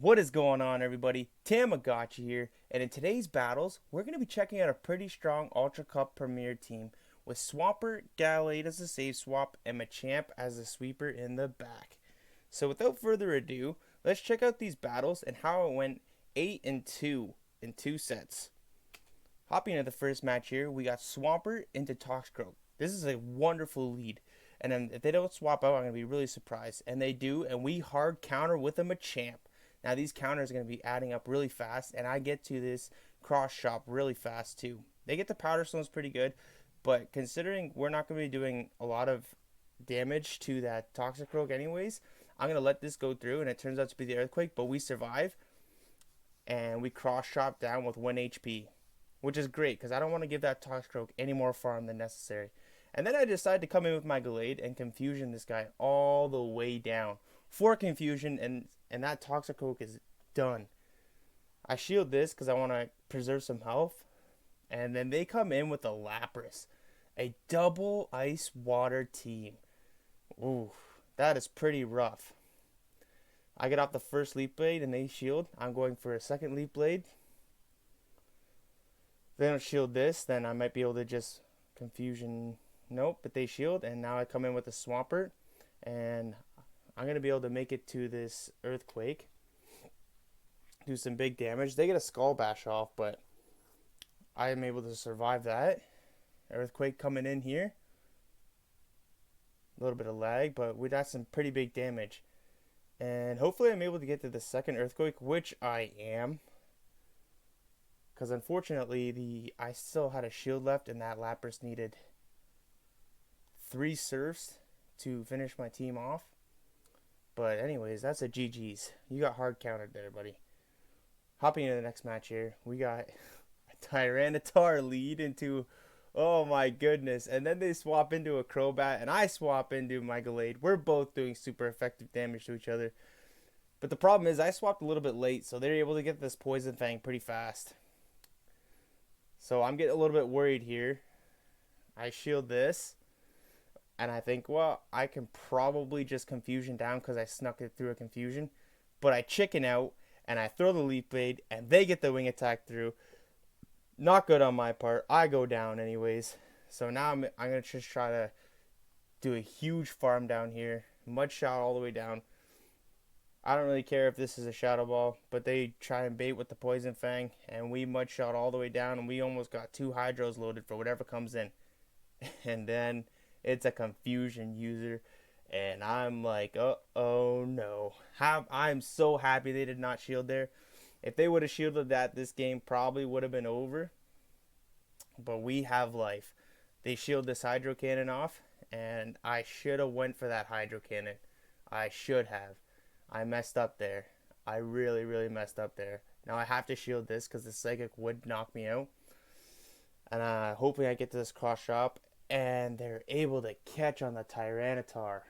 What is going on, everybody? Tamagotcha here, and in today's battles, we're going to be checking out a pretty strong Ultra Cup Premier team with swampert, Gallade as a save swap, and Machamp as a sweeper in the back. So without further ado, let's check out these battles and how it went 8 and 2 in 2 sets. Hopping into the first match here, we got Swampert into Toxicroak. This is a wonderful lead. And then if they don't swap out, I'm going to be really surprised. And they do, and we hard counter with a Machamp. Now these counters are going to be adding up really fast, and I get to this cross shop really fast too. They get the Powder Stones pretty good, but considering we're not going to be doing a lot of damage to that Toxicroak anyways, I'm going to let this go through, and it turns out to be the Earthquake, but we survive, and we cross shop down with 1 HP, which is great, because I don't want to give that Toxicroak any more farm than necessary. And then I decide to come in with my Gallade and Confusion this guy all the way down. 4 Confusion, and that Toxicroak is done. I shield this because I want to preserve some health. And then they come in with a Lapras. A double ice water team. Ooh, that is pretty rough. I get off the first Leaf Blade and they shield. I'm going for a second Leaf Blade. If they don't shield this, then I might be able to just Confusion. Nope, but they shield. And now I come in with a Swampert. And I'm going to be able to make it to this Earthquake. Do some big damage. They get a Skull Bash off, but I am able to survive that. Earthquake coming in here. A little bit of lag, but we got some pretty big damage. And hopefully I'm able to get to the second Earthquake, which I am. Because unfortunately, I still had a shield left, and that Lapras needed 3 Surfs to finish my team off. But anyways, that's a GG's. You got hard countered there, buddy. Hopping into the next match here, we got a Tyranitar lead into, oh my goodness. And then they swap into a Crobat, and I swap into my Gallade. We're both doing super effective damage to each other. But the problem is I swapped a little bit late, so they're able to get this Poison Fang pretty fast. So I'm getting a little bit worried here. I shield this. And I think, well, I can probably just Confusion down because I snuck it through a Confusion. But I chicken out, and I throw the Leaf Blade, and they get the Wing Attack through. Not good on my part. I go down anyways. So now I'm going to just try to do a huge farm down here. Mud Shot all the way down. I don't really care if this is a Shadow Ball, but they try and bait with the Poison Fang, and we Mud Shot all the way down, and we almost got 2 Hydros loaded for whatever comes in. And then it's a Confusion user, and I'm like, oh no. I'm so happy they did not shield there. If they would have shielded that, this game probably would have been over. But we have life. They shield this Hydro Cannon off, and I should have went for that Hydro Cannon. I should have. I messed up there. I really, really messed up there. Now I have to shield this because the Psychic would knock me out. And hopefully I get to this cross shop, and they're able to catch on the Tyranitar.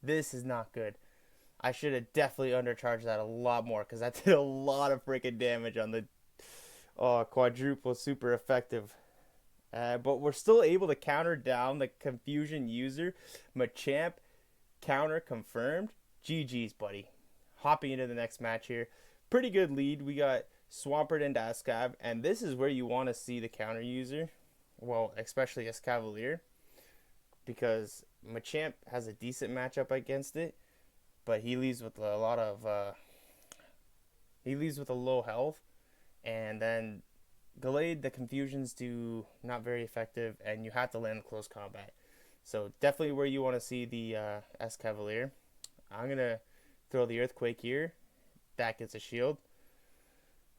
This is not good. I should have definitely undercharged that a lot more because that did a lot of freaking damage on the quadruple super effective. But we're still able to counter down the Confusion user. Machamp counter confirmed. GG's, buddy. Hopping into the next match here. Pretty good lead. We got Swampert and Escav, and this is where you want to see the counter user. Well, especially Escavalier, because Machamp has a decent matchup against it, but he leaves with a lot of a low health, and then Gallade, the Confusions do not very effective, and you have to land close combat. So definitely where you want to see the Escavalier. I'm gonna throw the Earthquake here. That gets a shield.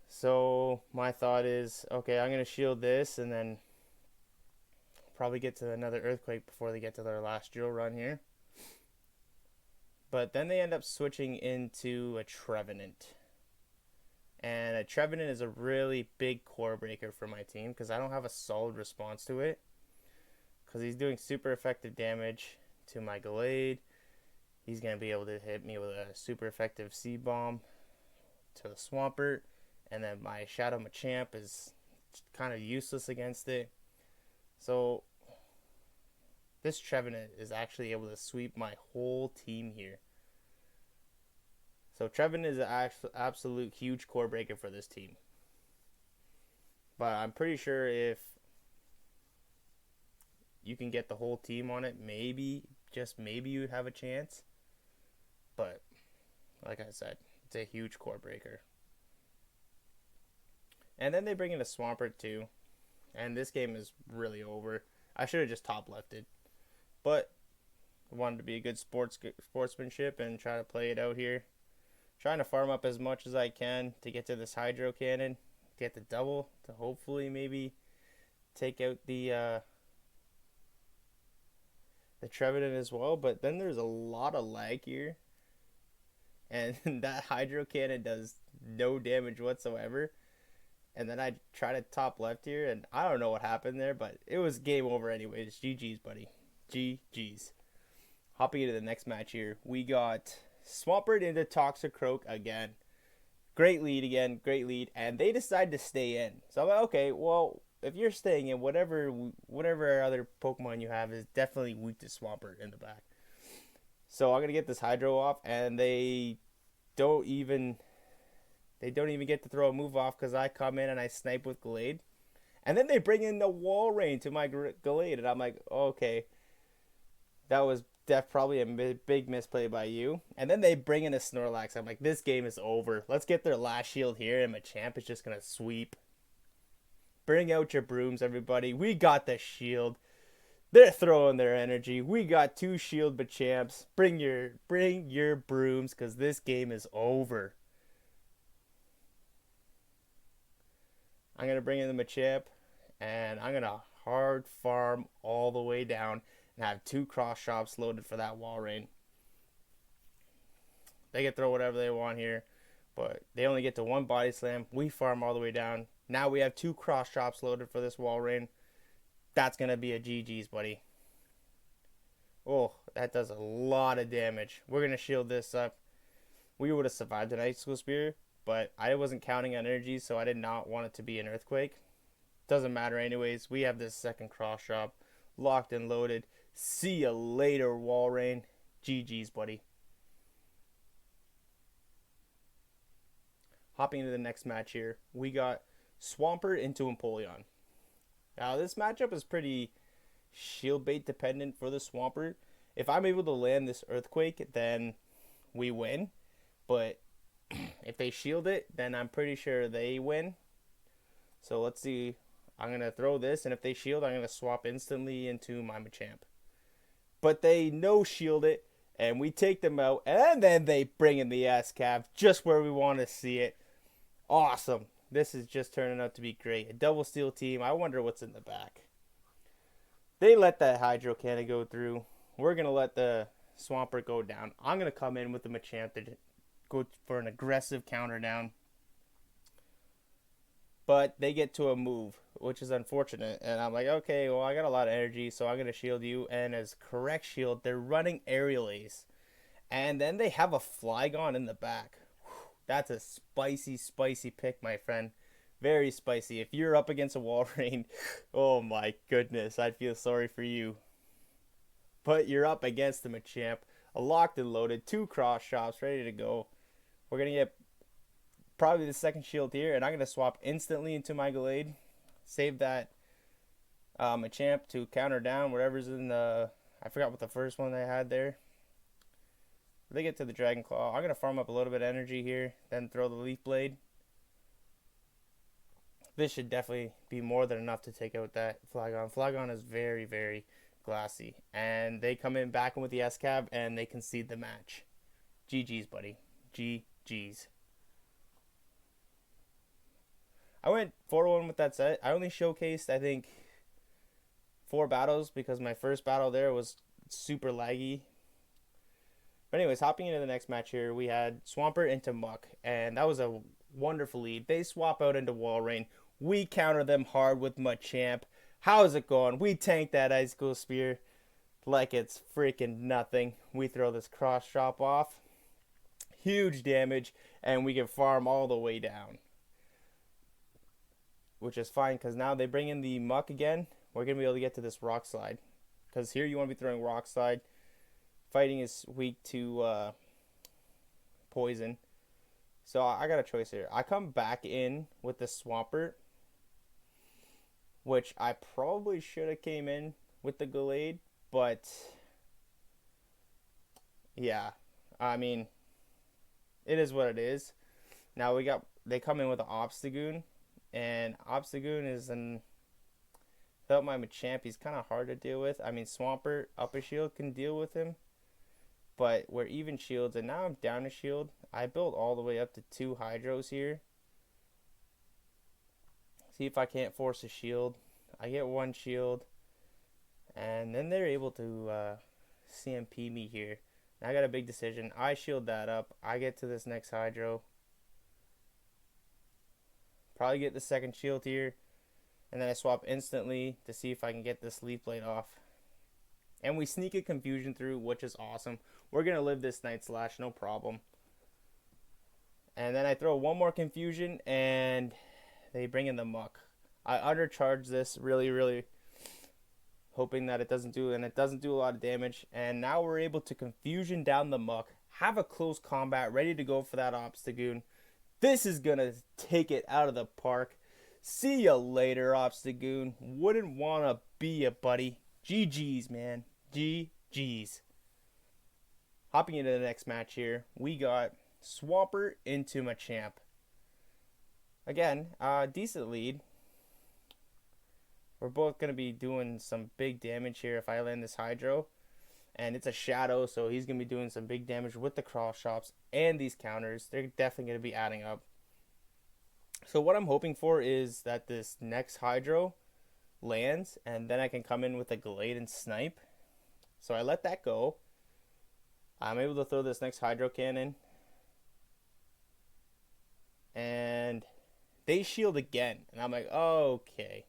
So my thought is, okay, I'm gonna shield this, and then probably get to another Earthquake before they get to their last drill run here. But then they end up switching into a Trevenant. And a Trevenant is a really big core breaker for my team because I don't have a solid response to it. Because he's doing super effective damage to my Gallade. He's going to be able to hit me with a super effective C-Bomb to the Swampert. And then my Shadow Machamp is kind of useless against it. So this Trevenant is actually able to sweep my whole team here. So Trevin is an absolute huge core breaker for this team. But I'm pretty sure if you can get the whole team on it, maybe, just maybe you have a chance. But like I said, it's a huge core breaker. And then they bring in a Swampert too. And this game is really over. I should have just top lefted. But I wanted to be a good sportsmanship and try to play it out here. Trying to farm up as much as I can to get to this Hydro Cannon. Get the double to hopefully maybe take out the Trevenant as well. But then there's a lot of lag here. And that Hydro Cannon does no damage whatsoever. And then I try to top left here, and I don't know what happened there, but it was game over anyways. GG's, buddy. GG's. Hopping into the next match here, we got Swampert into Toxicroak again. Great lead again, great lead, and they decide to stay in. So I'm like, okay, well, if you're staying in, whatever other Pokemon you have is definitely weak to Swampert in the back. So I'm going to get this Hydro off, and they don't even get to throw a move off because I come in and I snipe with Gallade. And then they bring in the Walrein to my Gallade, and I'm like, okay, that was probably a big misplay by you. And then they bring in a Snorlax. I'm like, this game is over. Let's get their last shield here, and Machamp is just going to sweep. Bring out your brooms, everybody. We got the shield. They're throwing their energy. We got 2 shield Machamps. Bring your brooms, because this game is over. I'm going to bring in the Machamp, and I'm going to hard farm all the way down and have 2 cross shops loaded for that Walrein. They can throw whatever they want here, but they only get to 1 body slam. We farm all the way down. Now we have 2 cross shops loaded for this Walrein. That's going to be a GG's, buddy. Oh, that does a lot of damage. We're going to shield this up. We would have survived an Ice School Spear, but I wasn't counting on energy, so I did not want it to be an Earthquake. Doesn't matter anyways. We have this second cross shop locked and loaded. See ya later, Walrein. GG's, buddy. Hopping into the next match here, we got Swampert into Empoleon. Now, this matchup is pretty shield bait dependent for the Swampert. If I'm able to land this Earthquake, then we win. But if they shield it, then I'm pretty sure they win. So let's see. I'm going to throw this, and if they shield, I'm going to swap instantly into my Machamp. But they no shield it, and we take them out, and then they bring in the S-Cav just where we want to see it. Awesome. This is just turning out to be great. A double steal team. I wonder what's in the back. They let that Hydro Cannon go through. We're going to let the Swampert go down. I'm going to come in with the Machamp to go for an aggressive counter down. But they get to a move, which is unfortunate. And I'm like, okay, well, I got a lot of energy, so I'm going to shield you. And as correct shield, they're running Aerial Ace. And then they have a Flygon in the back. That's a spicy, spicy pick, my friend. Very spicy. If you're up against a Walrein, oh my goodness, I'd feel sorry for you. But you're up against the Machamp. A locked and loaded, 2 cross shops ready to go. We're going to get probably the second shield here, and I'm going to swap instantly into my Gallade. Save that Machamp to counter down whatever's in the... I forgot what the first one they had there. They get to the Dragon Claw. I'm going to farm up a little bit of energy here, then throw the Leaf Blade. This should definitely be more than enough to take out that Flygon. Flygon is very, very glassy. And they come in back in with the S-Cav, and they concede the match. GG's, buddy. GG's. I went 4-1 with that set. I only showcased, I think, 4 battles because my first battle there was super laggy. But anyways, hopping into the next match here, we had Swampert into Muck, and that was a wonderful lead. They swap out into Walrein. We counter them hard with Machamp. How's it going? We tank that Ice School Spear like it's freaking nothing. We throw this cross chop off. Huge damage, and we can farm all the way down. Which is fine, because now they bring in the Muck again. We're going to be able to get to this Rock Slide. Because here you want to be throwing Rock Slide. Fighting is weak to poison. So I got a choice here. I come back in with the swampert, which I probably should have came in with the Gallade, but yeah, I mean, it is what it is. Now they come in with an Obstagoon, and Obstagoon is without my Machamp, he's kind of hard to deal with. I mean, Swampert up a shield can deal with him, but we're even shields, and now I'm down a shield. I built all the way up to 2 Hydros here. See if I can't force a shield. I get 1 shield, and then they're able to CMP me here. Now I got a big decision. I shield that up. I get to this next Hydro. Probably get the second shield here. And then I swap instantly to see if I can get this Leaf Blade off. And we sneak a Confusion through, which is awesome. We're going to live this Night Slash, no problem. And then I throw 1 more Confusion, and they bring in the Muck. I undercharge this really hoping that it doesn't do, and it doesn't do a lot of damage. And now we're able to Confusion down the Muck, have a close combat, ready to go for that Obstagoon. This is going to take it out of the park. See ya later, Obstagoon. Wouldn't want to be a buddy. GG's, man. GG's. Hopping into the next match here, we got Swampert into Machamp. Again, decent lead. We're both going to be doing some big damage here if I land this Hydro. And it's a Shadow, so he's going to be doing some big damage with the cross shops and these counters. They're definitely going to be adding up. So what I'm hoping for is that this next Hydro lands, and then I can come in with a Gallade and snipe. So I let that go. I'm able to throw this next Hydro Cannon. And they shield again. And I'm like, okay.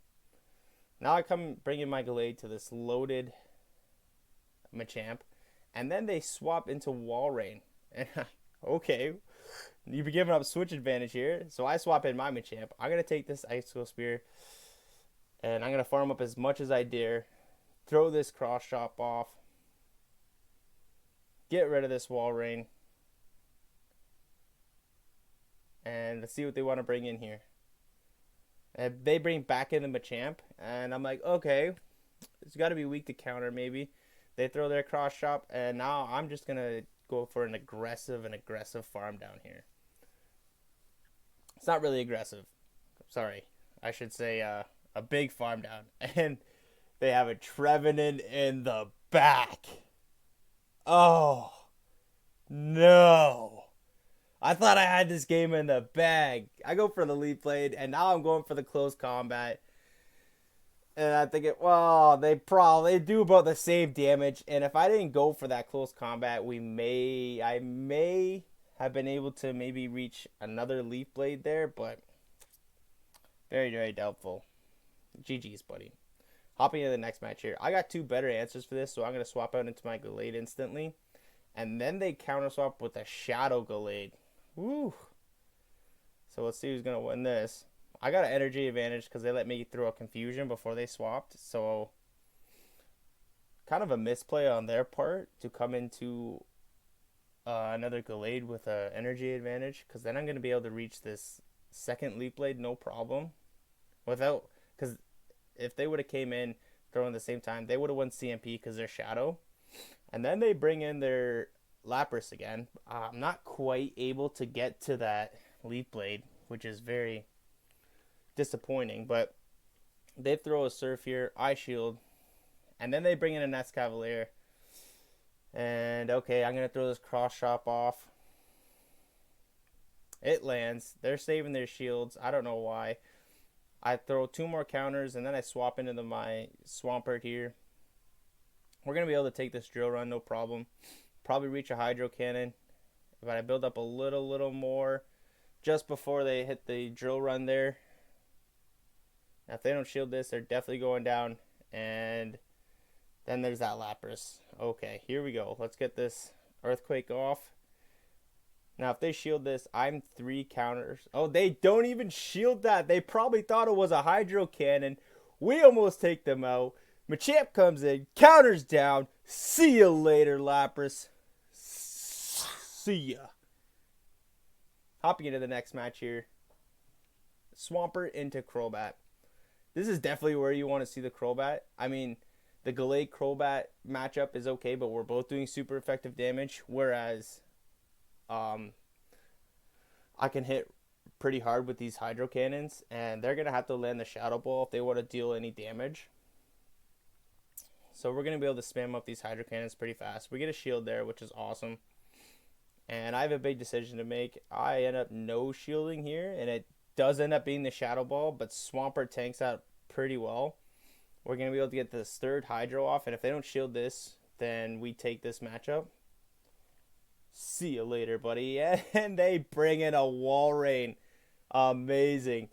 Now I come bring in my Gallade to this loaded Machamp. And then they swap into Walrein. Okay. You've been giving up switch advantage here. So I swap in my Machamp. I'm going to take this Icicle Spear. And I'm going to farm up as much as I dare. Throw this cross chop off. Get rid of this Walrein. And let's see what they want to bring in here. And they bring back in the Machamp. And I'm like, okay. It's got to be weak to counter maybe. They throw their cross chop. And now I'm just going to go for an aggressive farm down here. It's not really aggressive. Sorry. I should say a big farm down. And they have a Trevenant in the back. Oh, no. I thought I had this game in the bag. I go for the Leaf Blade, and now I'm going for the close combat. And I'm thinking, well, they do about the same damage. And if I didn't go for that close combat, I may have been able to maybe reach another Leaf Blade there, but very doubtful. GG's, buddy. Hopping into the next match here. I got 2 better answers for this, so I'm going to swap out into my Gallade instantly. And then they counter swap with a Shadow Gallade. Woo! So let's see who's going to win this. I got an energy advantage because they let me throw a Confusion before they swapped. So kind of a misplay on their part to come into another Gallade with an energy advantage. Because then I'm going to be able to reach this second Leaf Blade no problem. Because if they would have came in throwing at the same time, they would have won CMP because they're Shadow. And then they bring in their Lapras again. I'm not quite able to get to that Leaf Blade, which is very disappointing. But they throw a Surf here. I shield. And then they bring in a Nescavalier. And okay, I'm going to throw this cross chop off. It lands. They're saving their shields. I don't know why. I throw 2 more counters, and then I swap into my Swampert here. We're going to be able to take this Drill Run, no problem. Probably reach a Hydro Cannon. But I build up a little more just before they hit the Drill Run there. Now, if they don't shield this, they're definitely going down. And then there's that Lapras. Okay, here we go. Let's get this Earthquake off. Now, if they shield this, I'm 3 counters. Oh, they don't even shield that. They probably thought it was a Hydro Cannon. We almost take them out. Machamp comes in, counters down. See you later, Lapras. See ya. hopping into the next match here. Swampert into Crobat. This is definitely where you want to see the Crobat. I mean, the Gallade Crobat matchup is okay, but we're both doing super effective damage. Whereas, I can hit pretty hard with these Hydro Cannons, and they're gonna have to land the Shadow Ball if they want to deal any damage. So we're gonna be able to spam up these Hydro Cannons pretty fast. We get a shield there, which is awesome. And I have a big decision to make. I end up no shielding here, and it does end up being the Shadow Ball, but Swampert tanks out pretty well. We're going to be able to get this third Hydro off, and if they don't shield this, then we take this matchup. See you later, buddy. And they bring in a Walrein. Amazing.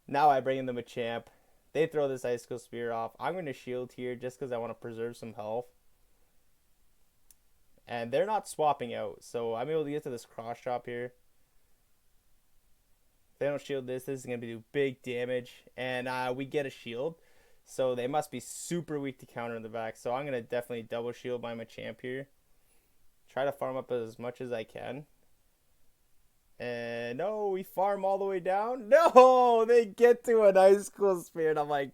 Now I bring in the Machamp. They throw this Icicle Spear off. I'm going to shield here just because I want to preserve some health. And they're not swapping out, so I'm able to get to this cross chop here. If they don't shield this, this is going to do big damage. And we get a shield. So they must be super weak to counter in the back. So I'm going to definitely double shield my Machamp here. Try to farm up as much as I can. And no, we farm all the way down. No, they get to an Icicle Spear. And I'm like,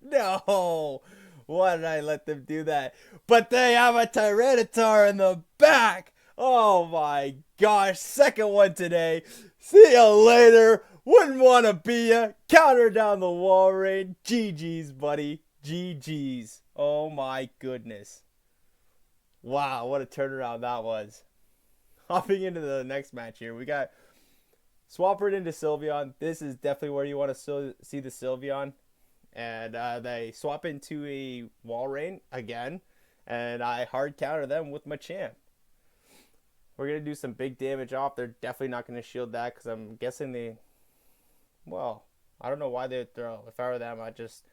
no. Why did I let them do that? But they have a Tyranitar in the back. Oh my gosh. Second one today. See you later. Wouldn't want to be ya. Counter down the Walrein. GG's, buddy. GG's. Oh my goodness. Wow, what a turnaround that was. Hopping into the next match here. We got Swampert into Sylveon. This is definitely where you want to see the Sylveon. And they swap into a Walrein again. And I hard counter them with Machamp. We're going to do some big damage off. They're definitely not going to shield that because I'm guessing they... Well, I don't know why they would throw. If I were them, I'd just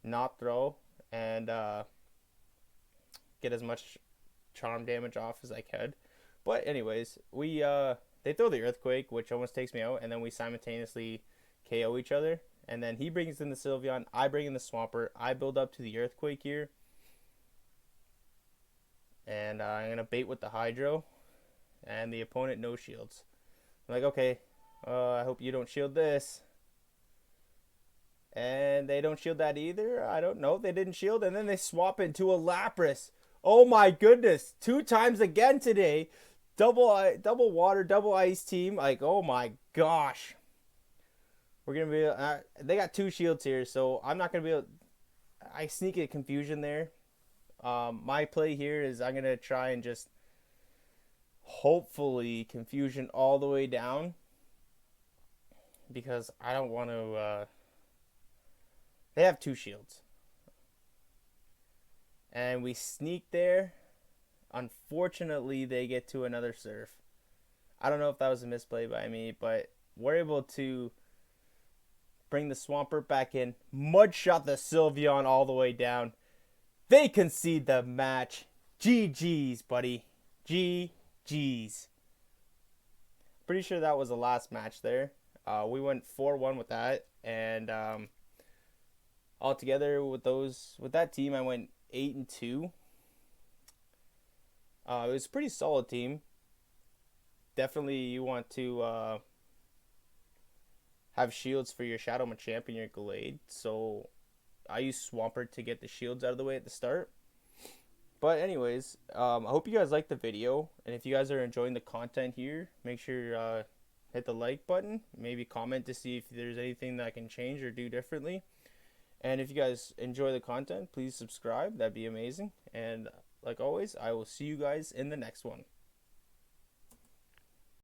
not throw and get as much charm damage off as I could. But anyways, they throw the Earthquake, which almost takes me out, and then we simultaneously KO each other. And then he brings in the Sylveon, I bring in the Swampert. I build up to the Earthquake here. And I'm going to bait with the Hydro. And the opponent no shields. I'm like, okay, I hope you don't shield this. And they don't shield that either. I don't know. They didn't shield. And then they swap into a Lapras. Oh my goodness. 2 times again today. Double water, double ice team. Like, oh my gosh. We're going to be... they got 2 shields here. So I'm not going to be able... I sneak a confusion there. My play here is I'm going to try and just... hopefully confusion all the way down. Because I don't want to... they have 2 shields. And we sneak there. Unfortunately, they get to another Surf. I don't know if that was a misplay by me, but we're able to bring the Swampert back in. Mud shot the Sylveon all the way down. They concede the match. GG's, buddy. GG's. Pretty sure that was the last match there. We went 4-1 with that, and altogether with that team, I went 8-2. It was a pretty solid team. Definitely, you want to have shields for your Shadow Machamp and your Gallade. So I used Swampert to get the shields out of the way at the start. But anyways, I hope you guys liked the video. And if you guys are enjoying the content here, make sure hit the like button. Maybe comment to see if there's anything that I can change or do differently. And if you guys enjoy the content, please subscribe. That'd be amazing. And like always, I will see you guys in the next one.